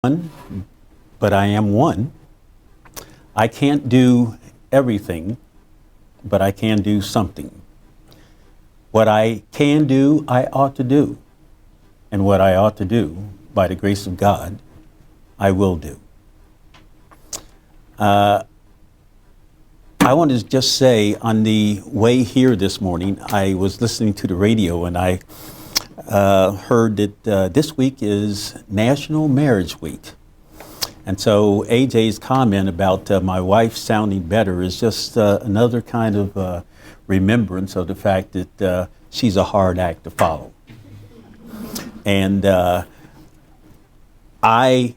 One, but I am one. I can't do everything, but I can do something. What I can do, I ought to do. And what I ought to do, by the grace of God, I will do. I want to just say on the way here this morning, I was listening to the radio and I heard that this week is National Marriage Week. And so AJ's comment about my wife sounding better is just another kind of remembrance of the fact that she's a hard act to follow. And I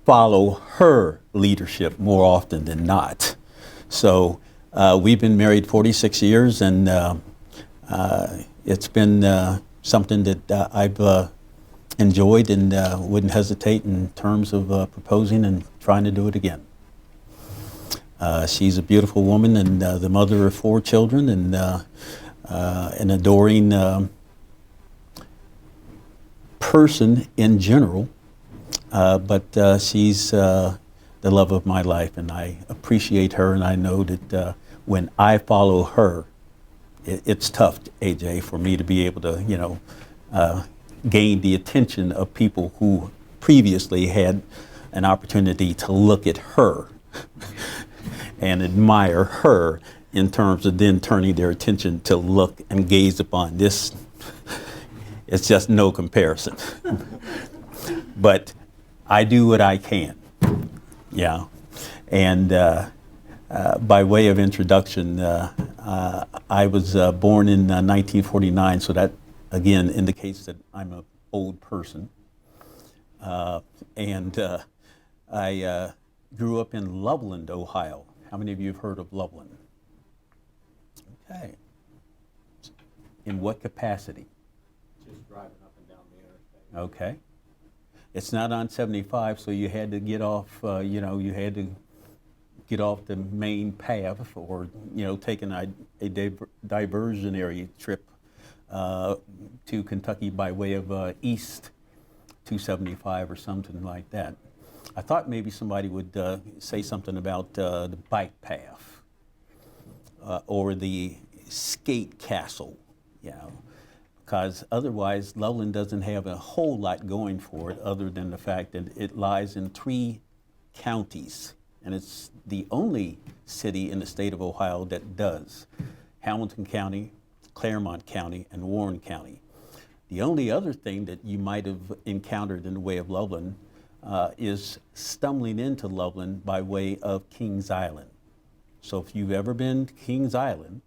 follow her leadership more often than not. So we've been married 46 years, and it's been something that I've enjoyed and wouldn't hesitate in terms of proposing and trying to do it again. She's a beautiful woman and the mother of 4 children and an adoring person in general, but she's the love of my life, and I appreciate her, and I know that when I follow her, it's tough, AJ, for me to be able to, gain the attention of people who previously had an opportunity to look at her and admire her in terms of then turning their attention to look and gaze upon this. It's just no comparison. But I do what I can. Yeah. And by way of introduction, I was born in 1949, so that again indicates that I'm an old person. And I grew up in Loveland, Ohio. How many of you have heard of Loveland? Okay. In what capacity? Just driving up and down the interstate. Okay. It's not on 75, so you had to get off, you had to get off the main path or, taking a diversionary trip to Kentucky by way of East 275 or something like that. I thought maybe somebody would say something about the bike path or the skate castle, because otherwise Loveland doesn't have a whole lot going for it other than the fact that it lies in 3 counties, and it's the only city in the state of Ohio that does. Hamilton County, Claremont County, and Warren County. The only other thing that you might have encountered in the way of Loveland is stumbling into Loveland by way of Kings Island. So if you've ever been to Kings Island,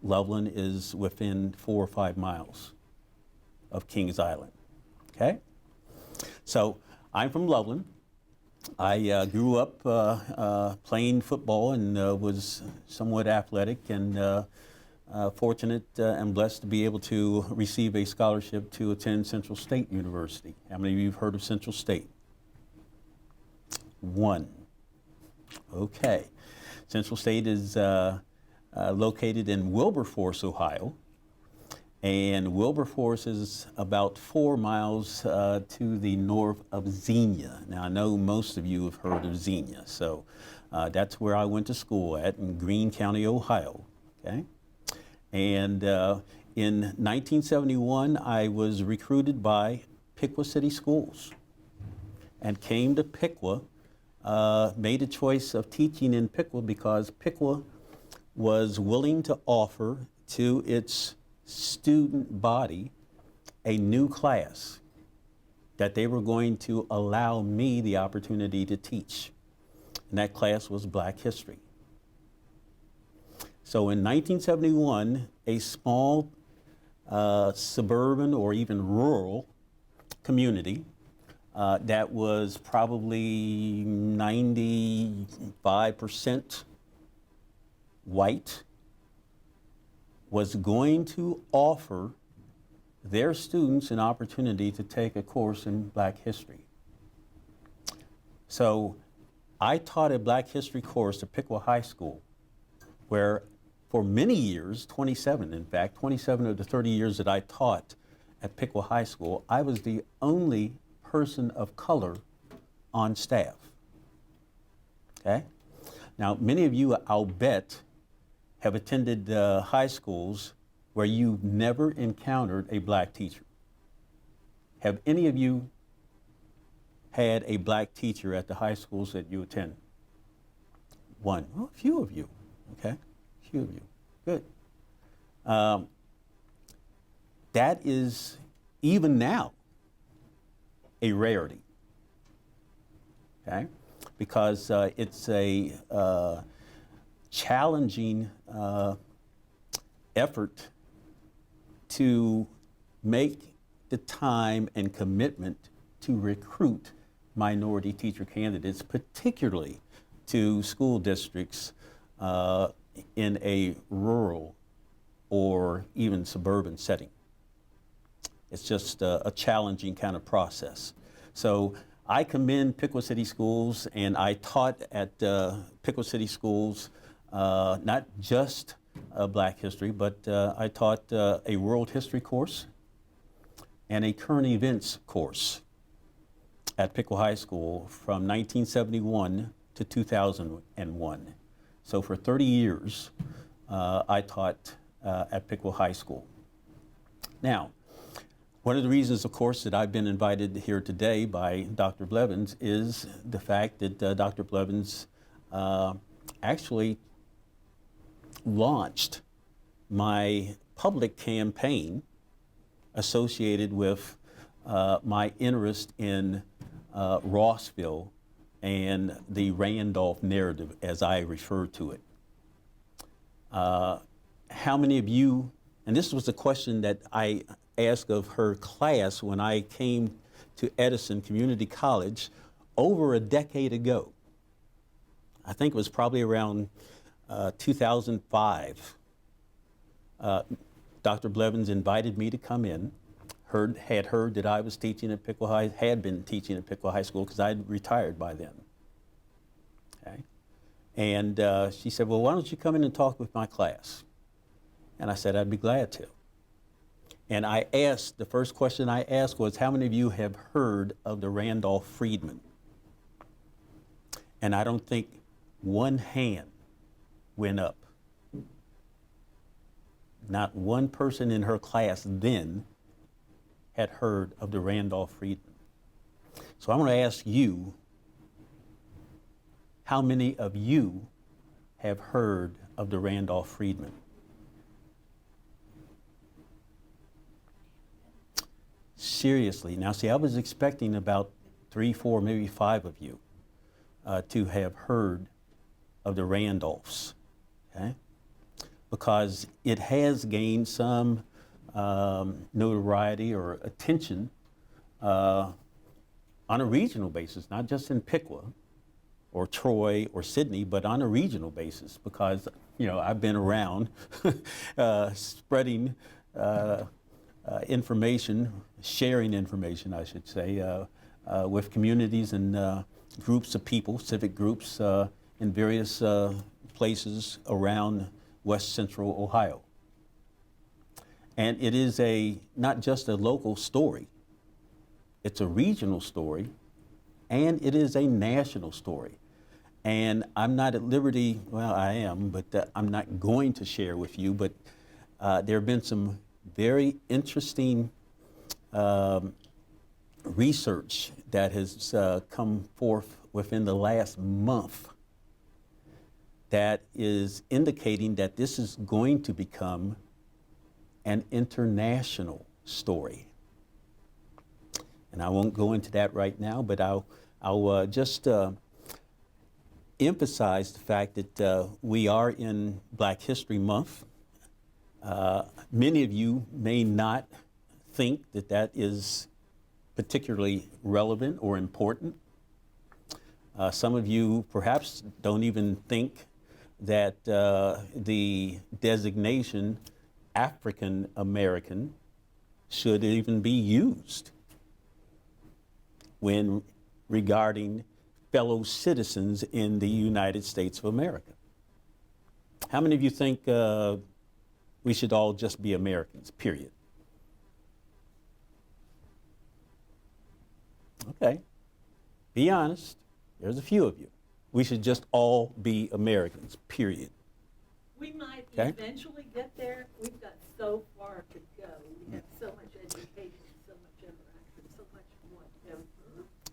Loveland is within 4 or 5 miles of Kings Island, okay? So I'm from Loveland. I grew up playing football and was somewhat athletic and fortunate and blessed to be able to receive a scholarship to attend Central State University. How many of you have heard of Central State? 1. Okay. Central State is located in Wilberforce, Ohio, and Wilberforce is about 4 miles to the north of Xenia. Now I know most of you have heard of Xenia, so that's where I went to school at in Greene County, Ohio. Okay, and in 1971 I was recruited by Piqua City Schools and came to Piqua. Made a choice of teaching in Piqua because Piqua was willing to offer to its student body a new class that they were going to allow me the opportunity to teach. And that class was Black History. So in 1971, a small suburban or even rural community that was probably 95% white was going to offer their students an opportunity to take a course in Black history. So I taught a Black history course at Piqua High School, where for many years, 27 in fact, 27 of the 30 years that I taught at Piqua High School, I was the only person of color on staff. Okay? Now, many of you, I'll bet, have attended high schools where you've never encountered a black teacher. Have any of you had a black teacher at the high schools that you attend? One. Oh, a few of you. Okay? A few of you. Good. That is, even now, a rarity. Okay? Because it's a challenging effort to make the time and commitment to recruit minority teacher candidates, particularly to school districts in a rural or even suburban setting. It's just a challenging kind of process. So I commend Piqua City Schools, and I taught at Piqua City Schools not just Black history, but I taught a world history course and a current events course at Piqua High School from 1971 to 2001. So for 30 years, I taught at Piqua High School. Now, one of the reasons, of course, that I've been invited here today by Dr. Blevins is the fact that Dr. Blevins actually launched my public campaign associated with my interest in Rossville and the Randolph narrative, as I refer to it. How many of you, and this was a question that I asked of her class when I came to Edison Community College over a decade ago. I think it was probably around 2005. Dr. Blevins invited me to come in, had heard that I was teaching at Piqua High, had been teaching at Piqua High School because I'd retired by then. Okay? And she said, well, why don't you come in and talk with my class? And I said, I'd be glad to. And I asked, the first question I asked was, how many of you have heard of the Randolph freedmen? And I don't think one hand went up. Not one person in her class then had heard of the Randolph freedmen. So I'm going to ask you, how many of you have heard of the Randolph freedmen? Seriously. Now, see, I was expecting about 3, 4, maybe 5 of you to have heard of the Randolphs, okay? Because it has gained some notoriety or attention on a regional basis, not just in Piqua or Troy or Sydney, but on a regional basis, because, you know, I've been around spreading information, sharing information, I should say, with communities and groups of people, civic groups in various places around West Central Ohio. And it is not just a local story, it's a regional story, and it is a national story. And I'm not at liberty, well, I am, but I'm not going to share with you, but there have been some very interesting research that has come forth within the last month that is indicating that this is going to become an international story. And I won't go into that right now, but I'll just emphasize the fact that we are in Black History Month. Many of you may not think that that is particularly relevant or important. Some of you perhaps don't even think that the designation African American should even be used when regarding fellow citizens in the United States of America. How many of you think we should all just be Americans, period? Okay. Be honest. There's a few of you. We should just all be Americans, period. We might Okay. eventually get there. We've got so far to go. We have so much education, so much interaction, so much whatever.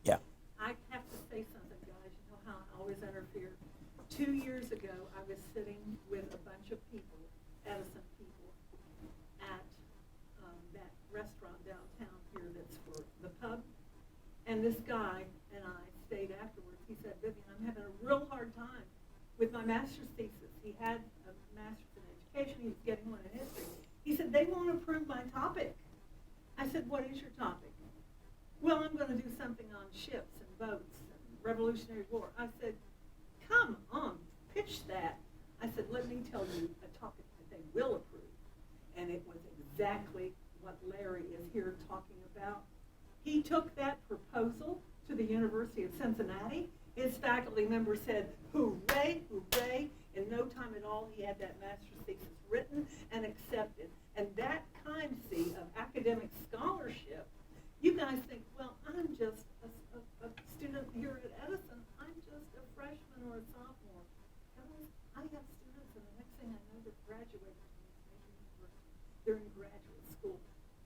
Yeah. I have to say something, guys. You know how I always interfere? 2 years ago, I was sitting with a bunch of people, Edison people, at that restaurant downtown here that's for the pub. And this guy and I stayed afterwards. He said, Vivian, I'm having a real hard time with my master's thesis. He had a master's in education. He was getting one in history. He said, they won't approve my topic. I said, what is your topic? Well, I'm going to do something on ships and boats and Revolutionary War. I said, come on, pitch that. I said, let me tell you a topic that they will approve. And it was exactly what Larry is here talking about. He took that proposal to the University of Cincinnati. His faculty members said, hooray, hooray. In no time at all, he had that master's thesis written and accepted. And that kind, see, of academic scholarship, you guys think, well, I'm just a student here at Edison. I'm just a freshman or a sophomore. I have students, and the next thing I know, they're graduating from this major university. They're in graduate school.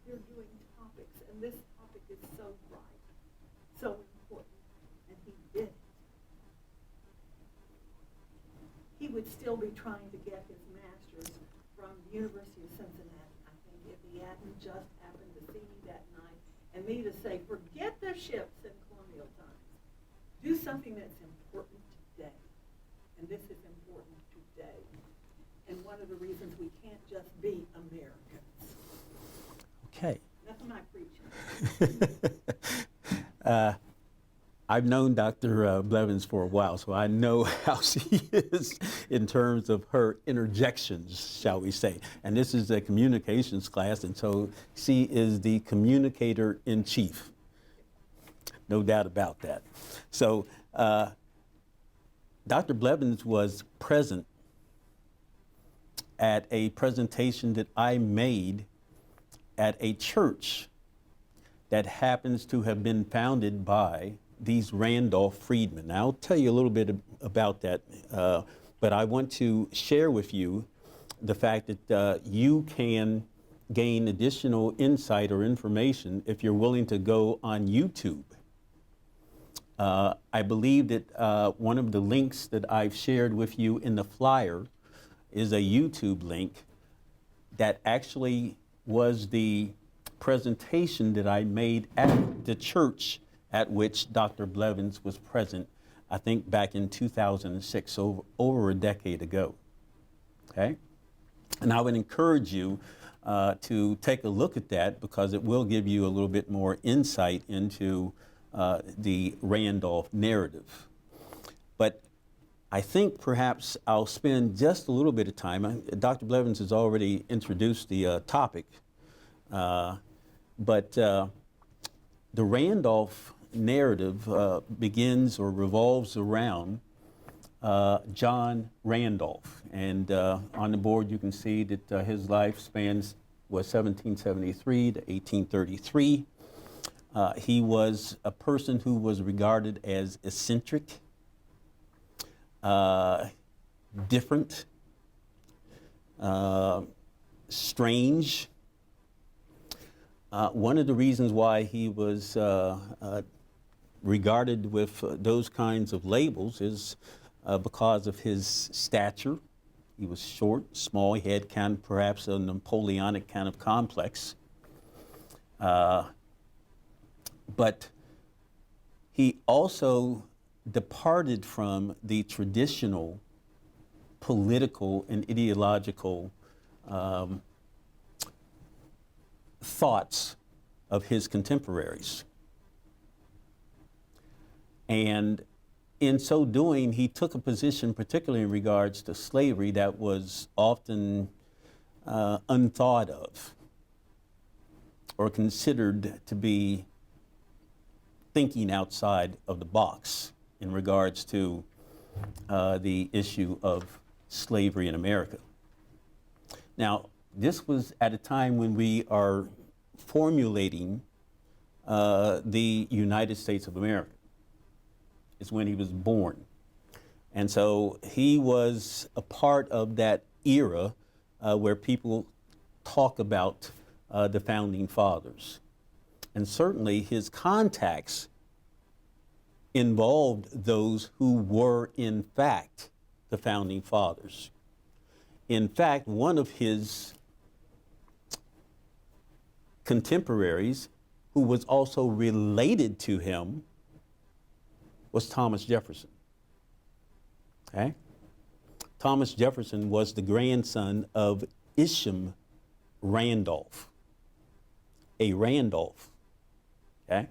They're doing topics, and this topic is so bright, so important, and he did it. He would still be trying to get his master's from the University of Cincinnati, I think, if he hadn't just happened to see me that night and me to say, forget the ships in colonial times. Do something that's important today. And this is important today. And one of the reasons we can't just be Americans. Okay. Enough of my preaching. I've known Dr. Blevins for a while, so I know how she is in terms of her interjections, shall we say. And this is a communications class, and so she is the communicator in chief. No doubt about that. So Dr. Blevins was present at a presentation that I made at a church that happens to have been founded by these Randolph freedmen. Now, I'll tell you a little bit about that, but I want to share with you the fact that you can gain additional insight or information if you're willing to go on YouTube. I believe that one of the links that I've shared with you in the flyer is a YouTube link that actually was the presentation that I made at the church at which Dr. Blevins was present, I think back in 2006, so over a decade ago. Okay? And I would encourage you to take a look at that because it will give you a little bit more insight into the Randolph narrative. But I think perhaps I'll spend just a little bit of time. Dr. Blevins has already introduced the topic, but the Randolph narrative begins or revolves around John Randolph. And on the board you can see that his lifespan was 1773 to 1833. He was a person who was regarded as eccentric, different, strange. One of the reasons why he was regarded with those kinds of labels is because of his stature. He was short, small. He had kind of perhaps a Napoleonic kind of complex. But he also departed from the traditional political and ideological thoughts of his contemporaries. And in so doing, he took a position, particularly in regards to slavery, that was often unthought of or considered to be thinking outside of the box in regards to the issue of slavery in America. Now, this was at a time when we are formulating the United States of America. is when he was born. And so he was a part of that era where people talk about the founding fathers. And certainly his contacts involved those who were in fact the founding fathers. In fact, one of his contemporaries who was also related to him was Thomas Jefferson. Okay? Thomas Jefferson was the grandson of Isham Randolph, a Randolph. Okay?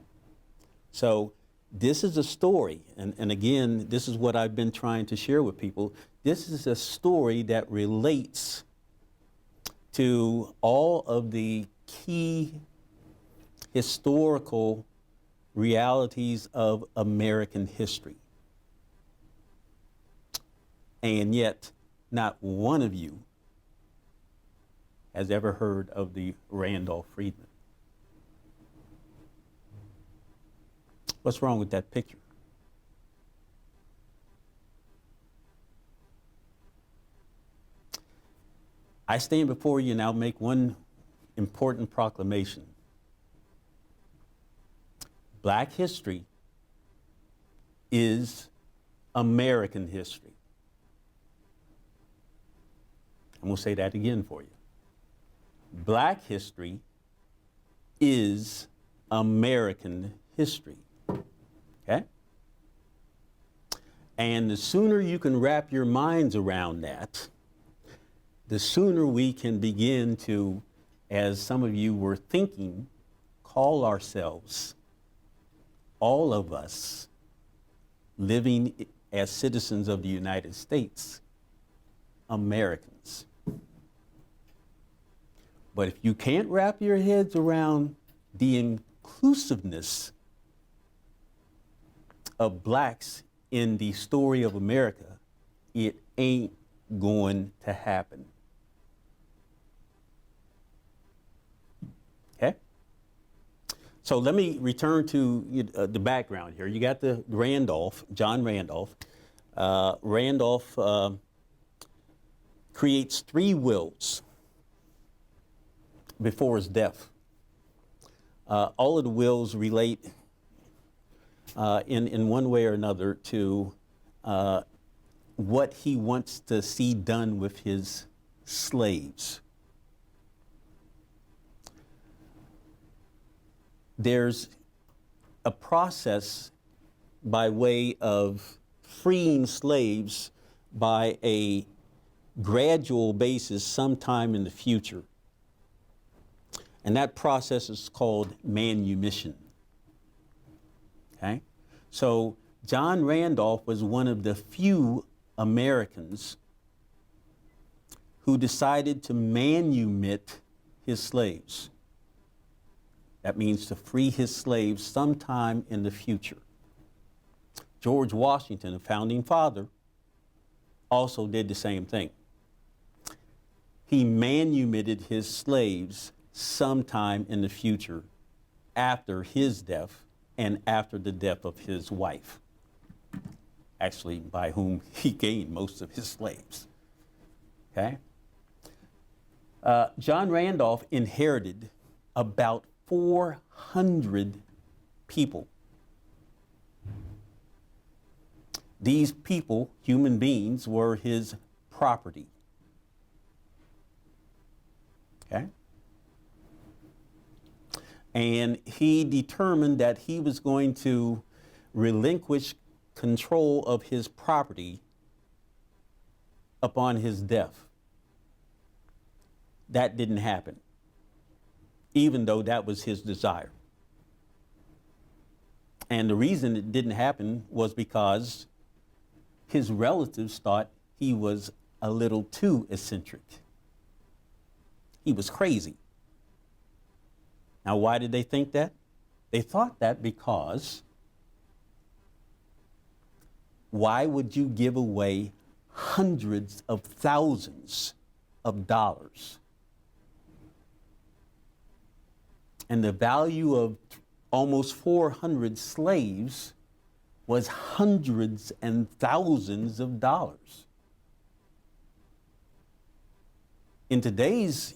So this is a story, and again, this is what I've been trying to share with people. This is a story that relates to all of the key historical realities of American history. And yet, not one of you has ever heard of the Randolph Freedmen. What's wrong with that picture? I stand before you and I'll make one important proclamation. Black history is American history. I'm going to say that again for you. Black history is American history. Okay? And the sooner you can wrap your minds around that, the sooner we can begin to, as some of you were thinking, call ourselves, all of us, living as citizens of the United States, Americans. But if you can't wrap your heads around the inclusiveness of blacks in the story of America, it ain't going to happen. Okay? So let me return to the background here. You got the Randolph, John Randolph. Randolph creates 3 wills before his death. All of the wills relate in one way or another to what he wants to see done with his slaves. There's a process by way of freeing slaves by a gradual basis sometime in the future. And that process is called manumission. Okay? So John Randolph was one of the few Americans who decided to manumit his slaves. That means to free his slaves sometime in the future. George Washington, a founding father, also did the same thing. He manumitted his slaves sometime in the future after his death and after the death of his wife, actually by whom he gained most of his slaves. Okay? John Randolph inherited about 400 people. These people, human beings, were his property. Okay? And he determined that he was going to relinquish control of his property upon his death. That didn't happen, even though that was his desire. And the reason it didn't happen was because his relatives thought he was a little too eccentric. He was crazy. Now, why did they think that? They thought that because why would you give away hundreds of thousands of dollars? And the value of almost 400 slaves was hundreds and thousands of dollars. In today's,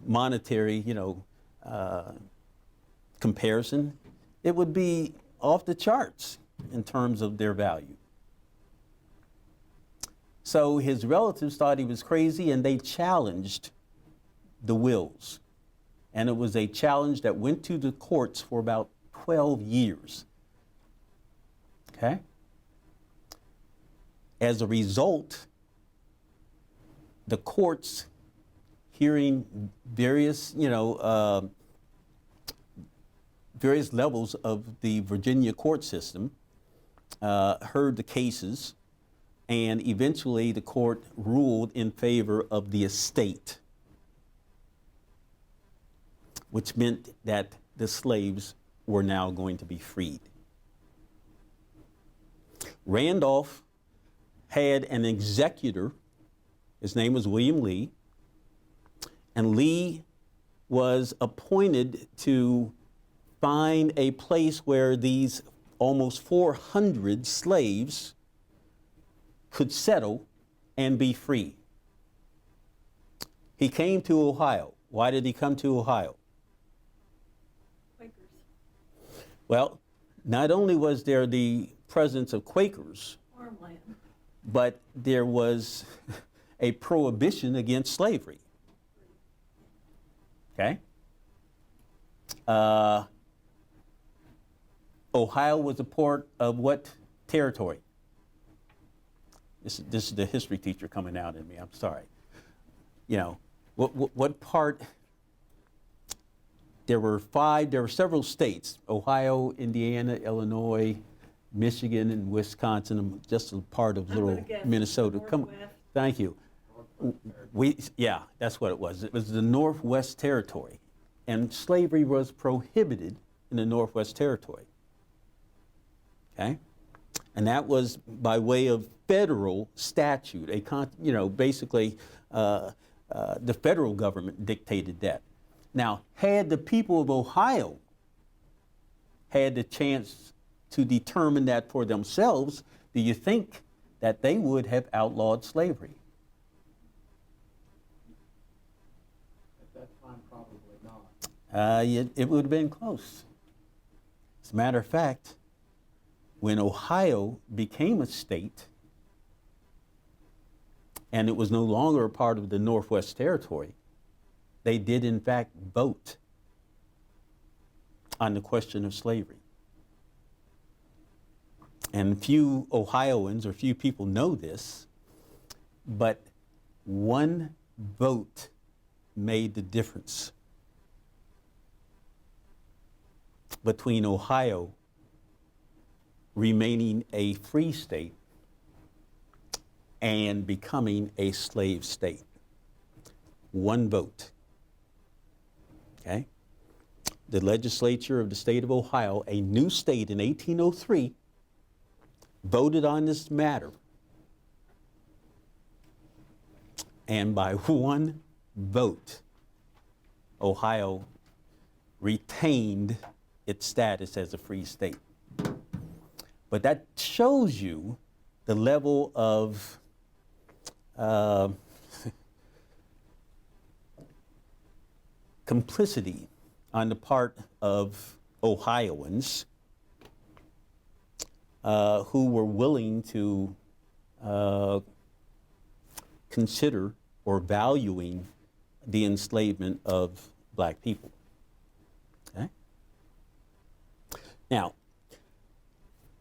monetary, comparison, it would be off the charts in terms of their value. So his relatives thought he was crazy, and they challenged the wills. And it was a challenge that went to the courts for about 12 years. Okay? As a result, the courts, hearing various, various levels of the Virginia court system, heard the cases, and eventually the court ruled in favor of the estate, which meant that the slaves were now going to be freed. Randolph had an executor. His name was William Lee, and Lee was appointed to find a place where these almost 400 slaves could settle and be free. He came to Ohio. Why did he come to Ohio? Quakers. Well, not only was there the presence of Quakers, Farmland. but there was a prohibition against slavery. Okay? Ohio was a part of what territory? This is the history teacher coming out in me. I'm sorry. What part? There were several states: Ohio, Indiana, Illinois, Michigan, and Wisconsin. Just a part of little Minnesota. Come, thank you. That's what it was. It was the Northwest Territory, and slavery was prohibited in the Northwest Territory. Okay, and that was by way of federal statute. Basically, the federal government dictated that. Now, had the people of Ohio had the chance to determine that for themselves, do you think that they would have outlawed slavery? At that time, probably not. It would have been close. As a matter of fact, when Ohio became a state, and it was no longer a part of the Northwest Territory, they did in fact vote on the question of slavery. And few Ohioans or few people know this, but one vote made the difference between Ohio remaining a free state and becoming a slave state. One vote. Okay? The legislature of the state of Ohio, a new state in 1803, voted on this matter. And by one vote, Ohio retained its status as a free state. But that shows you the level of complicity on the part of Ohioans who were willing to consider or valuing the enslavement of black people. Okay? Now,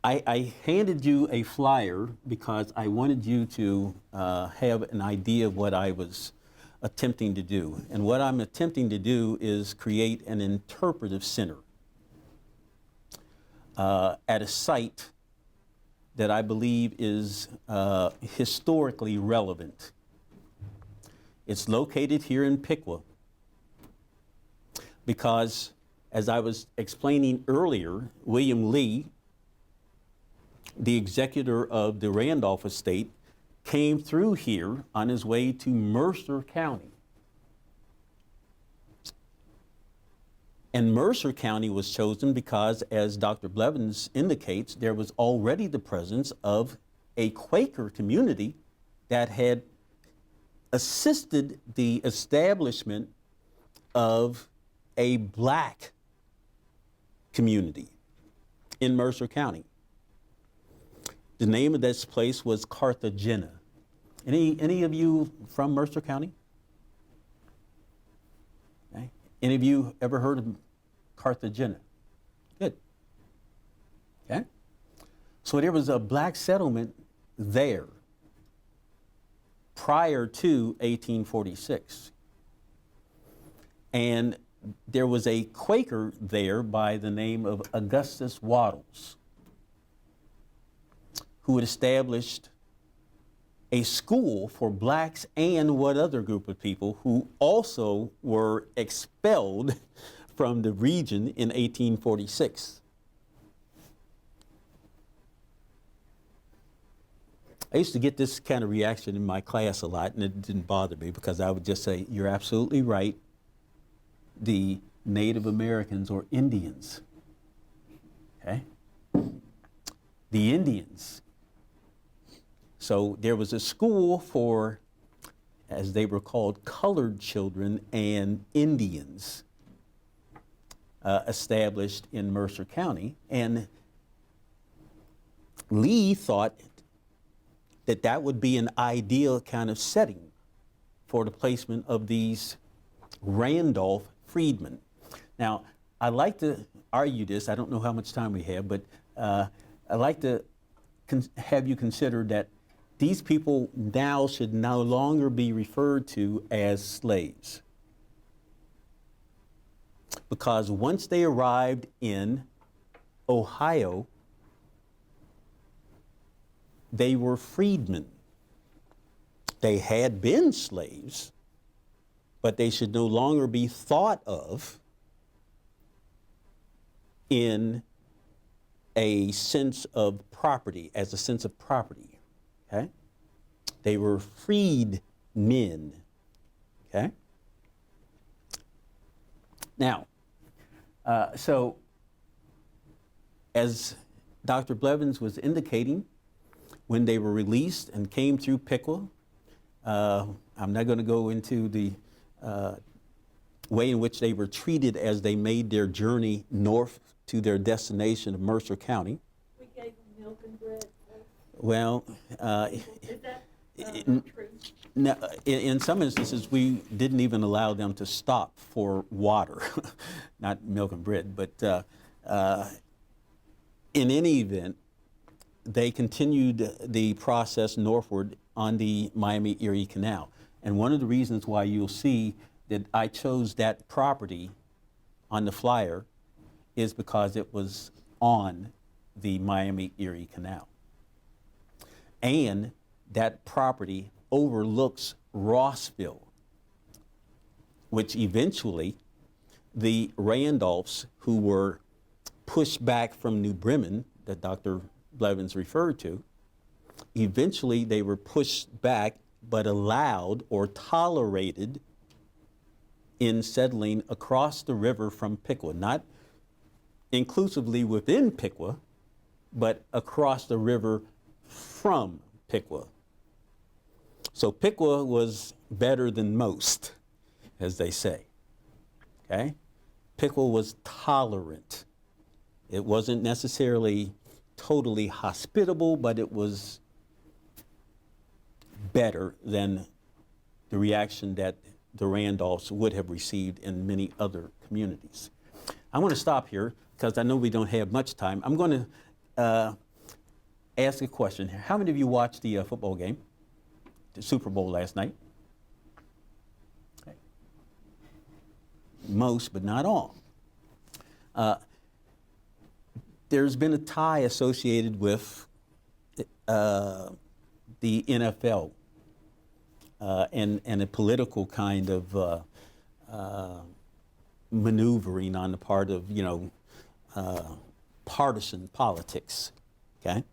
I handed you a flyer because I wanted you to have an idea of what I was attempting to do. And what I'm attempting to do is create an interpretive center at a site that I believe is historically relevant. It's located here in Piqua because, as I was explaining earlier, William Lee, the executor of the Randolph estate, came through here on his way to Mercer County. And Mercer County was chosen because, as Dr. Blevins indicates, there was already the presence of a Quaker community that had assisted the establishment of a black community in Mercer County. The name of this place was Carthagena. Any of you from Mercer County? Okay. Any of you ever heard of Carthagena? Good. Okay. So there was a black settlement there prior to 1846. And there was a Quaker there by the name of Augustus Wattles, who had established a school for blacks and what other group of people who also were expelled from the region in 1846. I used to get this kind of reaction in my class a lot, and it didn't bother me because I would just say, you're absolutely right. The Native Americans or Indians, okay? The Indians. So there was a school for, as they were called, colored children and Indians established in Mercer County. And Lee thought that that would be an ideal kind of setting for the placement of these Randolph freedmen. Now, I like to argue this. I don't know how much time we have, but I like to have you consider that these people now should no longer be referred to as slaves. Because once they arrived in Ohio, they were freedmen. They had been slaves, but they should no longer be thought of in a sense of property, as a sense of property, okay? They were freed men, okay? Now, so as Dr. Blevins was indicating, when they were released and came through Piqua, I'm not going to go into the way in which they were treated as they made their journey north to their destination of Mercer County. We gave them milk and bread. Well, Is that true? no, in some instances, we didn't even allow them to stop for water, not milk and bread. But in any event, they continued the process northward on the Miami-Erie Canal. And one of the reasons why you'll see that I chose that property on the flyer is because it was on the Miami-Erie Canal. And that property overlooks Rossville, which eventually the Randolphs, who were pushed back from New Bremen, that Dr. Blevins referred to, eventually they were pushed back but allowed or tolerated in settling across the river from Piqua, not inclusively within Piqua, but across the river from Piqua. So Piqua was better than most, as they say, okay? Piqua was tolerant. It wasn't necessarily totally hospitable, but it was better than the reaction that the Randolphs would have received in many other communities. I want to stop here because I know we don't have much time. I'm going to ask a question here. How many of you watched the football game, the Super Bowl last night? Okay. Most, but not all. There's been a tie associated with the NFL and a political kind of maneuvering on the part of, partisan politics, okay?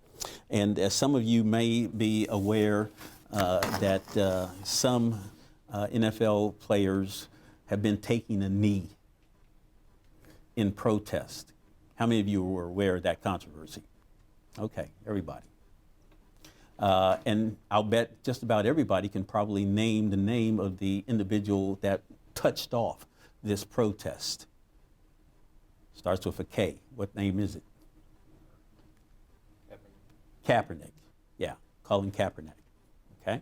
And as some of you may be aware that some NFL players have been taking a knee in protest. How many of you were aware of that controversy? Okay, everybody. And I'll bet just about everybody can probably name the name of the individual that touched off this protest. Starts with a K. What name is it? Kaepernick. Yeah, Colin Kaepernick. Okay?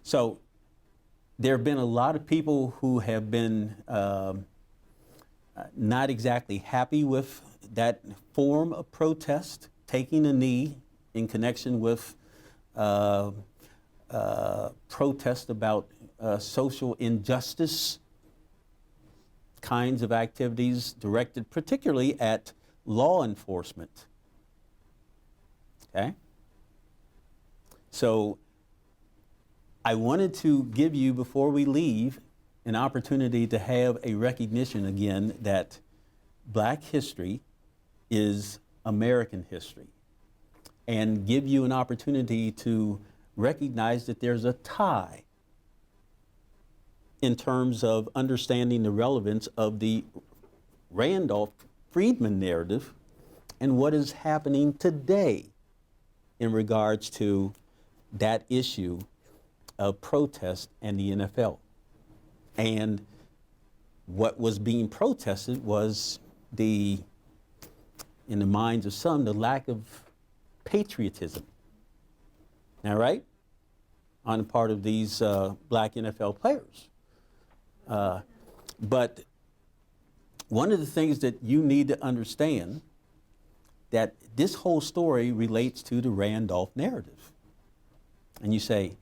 So there have been a lot of people who have been not exactly happy with that form of protest, taking a knee in connection with protest about social injustice kinds of activities directed particularly at law enforcement. Okay? So I wanted to give you, before we leave, an opportunity to have a recognition again that Black history is American history, and give you an opportunity to recognize that there's a tie in terms of understanding the relevance of the Randolph-Friedman narrative and what is happening today in regards to that issue of protest and the NFL. And what was being protested was in the minds of some, the lack of patriotism. All right? On the part of these Black NFL players. But one of the things that you need to understand, that this whole story relates to the Randolph narrative. And you say,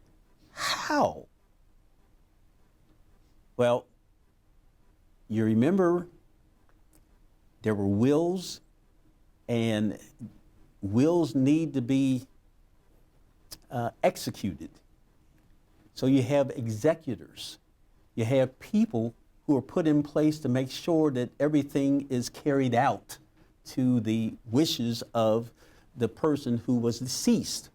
how? Well, you remember there were wills, and wills need to be executed. So you have executors. You have people who are put in place to make sure that everything is carried out to the wishes of the person who was deceased.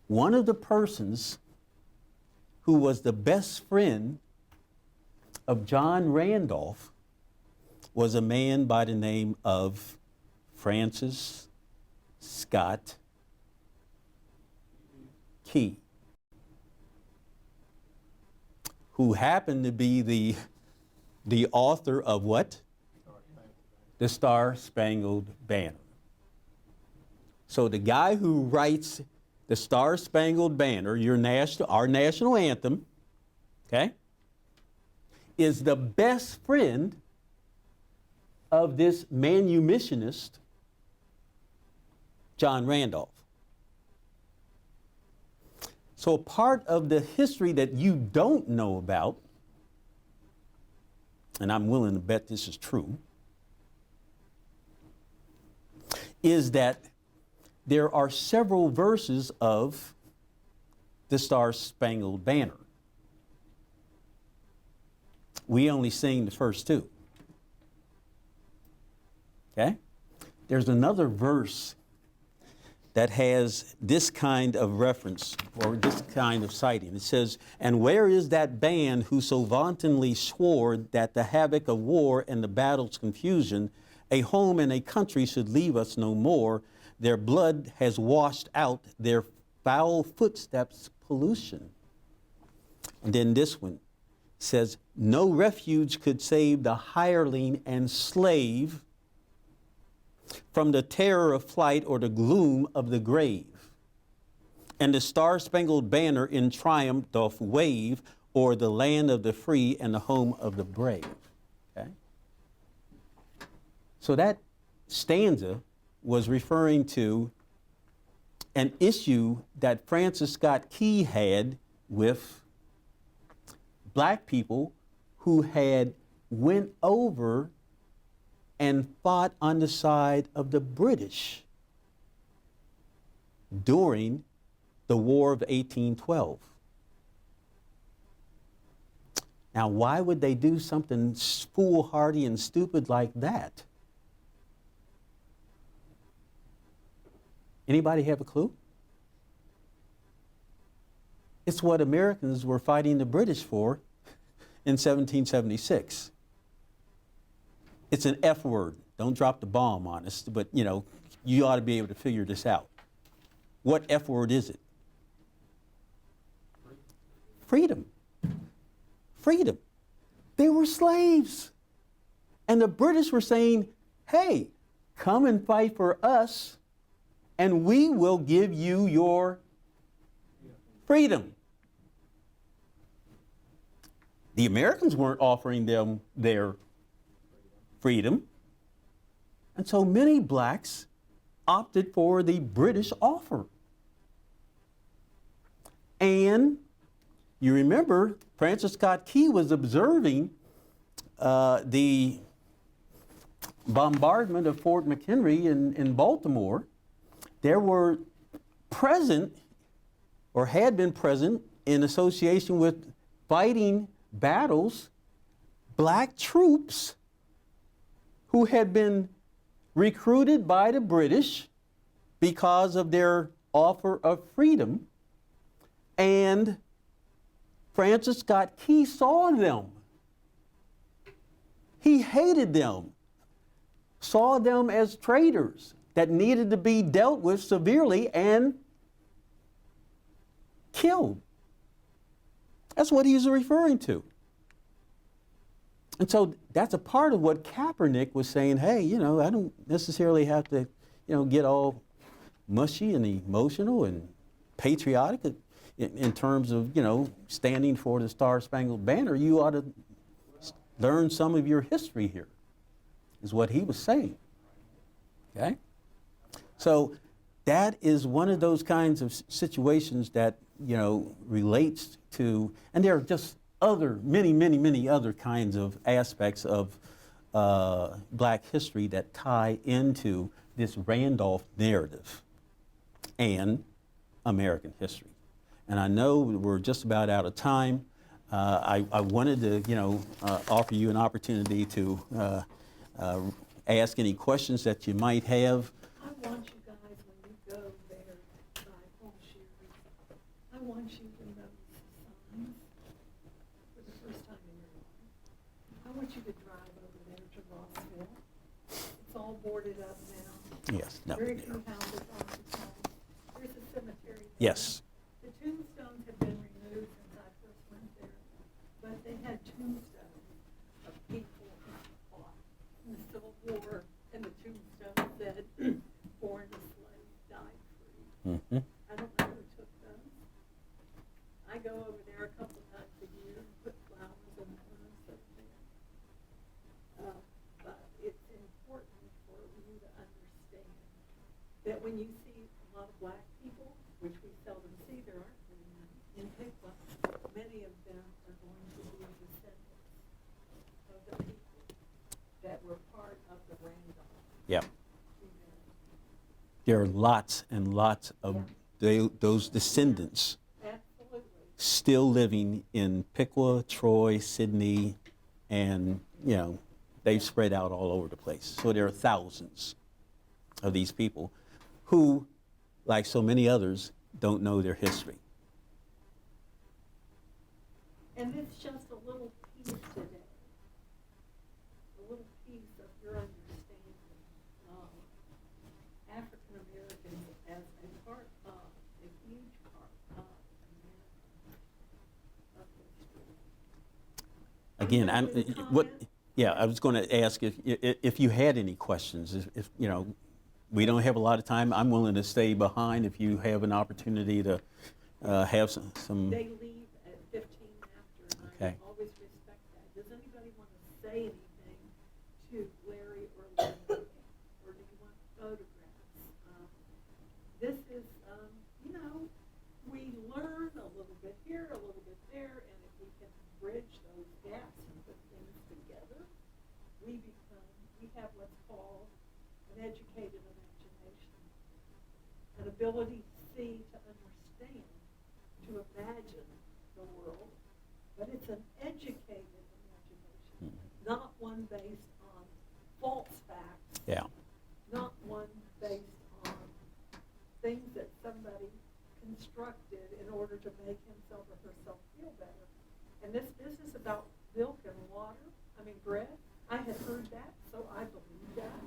One of the persons who was the best friend of John Randolph was a man by the name of Francis Scott Key, who happened to be the author of what? The Star-Spangled Banner. So the guy who writes the Star-Spangled Banner, our national anthem, okay, is the best friend of this manumissionist, John Randolph. So part of the history that you don't know about, and I'm willing to bet this is true, is that there are several verses of the Star-Spangled Banner. We only sing the first two. Okay? There's another verse that has this kind of reference or this kind of citing. It says, "And where is that band who so vauntingly swore that the havoc of war and the battle's confusion, a home and a country should leave us no more? Their blood has washed out their foul footsteps' pollution." And then this one says, "No refuge could save the hireling and slave from the terror of flight or the gloom of the grave. And the Star-Spangled Banner in triumph doth wave o'er the land of the free and the home of the brave." Okay? So that stanza was referring to an issue that Francis Scott Key had with Black people who had went over and fought on the side of the British during the War of 1812. Now, why would they do something foolhardy and stupid like that? Anybody have a clue? It's what Americans were fighting the British for in 1776. It's an F word. Don't drop the bomb on us, but you know, you ought to be able to figure this out. What F word is it? Freedom. Freedom. They were slaves. And the British were saying, hey, come and fight for us, and we will give you your freedom. The Americans weren't offering them their freedom. And so many blacks opted for the British offer. And you remember, Francis Scott Key was observing the bombardment of Fort McHenry in Baltimore. There were present, or had been present, in association with fighting battles, black troops who had been recruited by the British because of their offer of freedom. And Francis Scott Key saw them. He hated them, saw them as traitors that needed to be dealt with severely and killed. That's what he's referring to. And so that's a part of what Kaepernick was saying, hey, you know, I don't necessarily have to, you know, get all mushy and emotional and patriotic in terms of, you know, standing for the Star-Spangled Banner. You ought to learn some of your history here, is what he was saying. Okay? So that is one of those kinds of situations that, you know, relates to, and there are just many other kinds of aspects of black history that tie into this Randolph narrative and American history. And I know we're just about out of time. I wanted to, you know, offer you an opportunity to ask any questions that you might have. I want you guys, when you go there by Horseshoe, I want you to notice the signs for the first time in your life. I want you to drive over there to Rossville. It's all boarded up now. Yes. No. Very few houses occupied. There's a cemetery there. Yes. The tombstones have been removed since I first went there, but they had tombstones of people who fought in the Civil War, and the tombstone said, born a slave, died free. Mm-hmm. I don't know who took those. I go over there a couple of times a year and put flowers in the urns over there. But it's important for you to understand that when you see a lot of black people, which we seldom see, there aren't very many in Piqua, many of them are going to be descendants of the people that were part of the Randolph. Yeah. There are lots and lots of those descendants Absolutely. still living in Piqua, Troy, Sydney, and, you know, they've spread out all over the place. So there are thousands of these people who, like so many others, don't know their history. And it's just a little piece today, a little piece of your understanding of African Americans as a part of, a huge part of American history. Again, I was going to ask if you had any questions. If you know, we don't have a lot of time. I'm willing to stay behind if you have an opportunity to have some. They leave at 15 after, and Okay. I always respect that. Does anybody want to say anything to Larry or Lynn, or do you want photographs? This is, you know, we learn a little bit here, a little bit there, and if we can bridge those gaps and put things together, we have what's called an educated imagination, an ability to see, to understand, to imagine the world, but it's an educated imagination, not one based on false facts, Yeah. not one based on things that somebody constructed in order to make himself or herself feel better. And this business about milk and water, bread, I had heard that, so I believed that.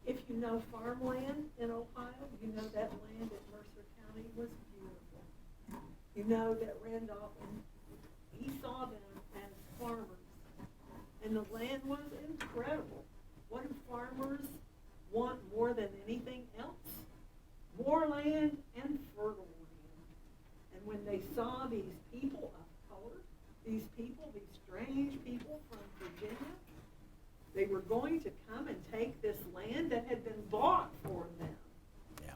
If you know farmland in Ohio, you know that land in Mercer County was beautiful. You know that Randolph, and he saw them as farmers, and the land was incredible. What do farmers want more than anything else? More land and fertile land. And when they saw these people of color, these strange people from Virginia, they were going to come and take this land that had been bought for them. Yeah.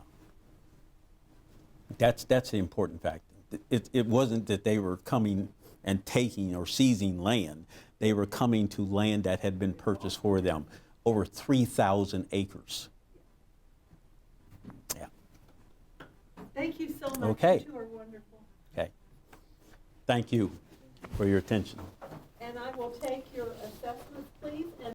That's the important fact. It wasn't that they were coming and taking or seizing land. They were coming to land that had been purchased for them, over 3,000 acres. Yeah. Thank you so much. Okay. You two are wonderful. Okay. Thank you for your attention. And I will take your assessments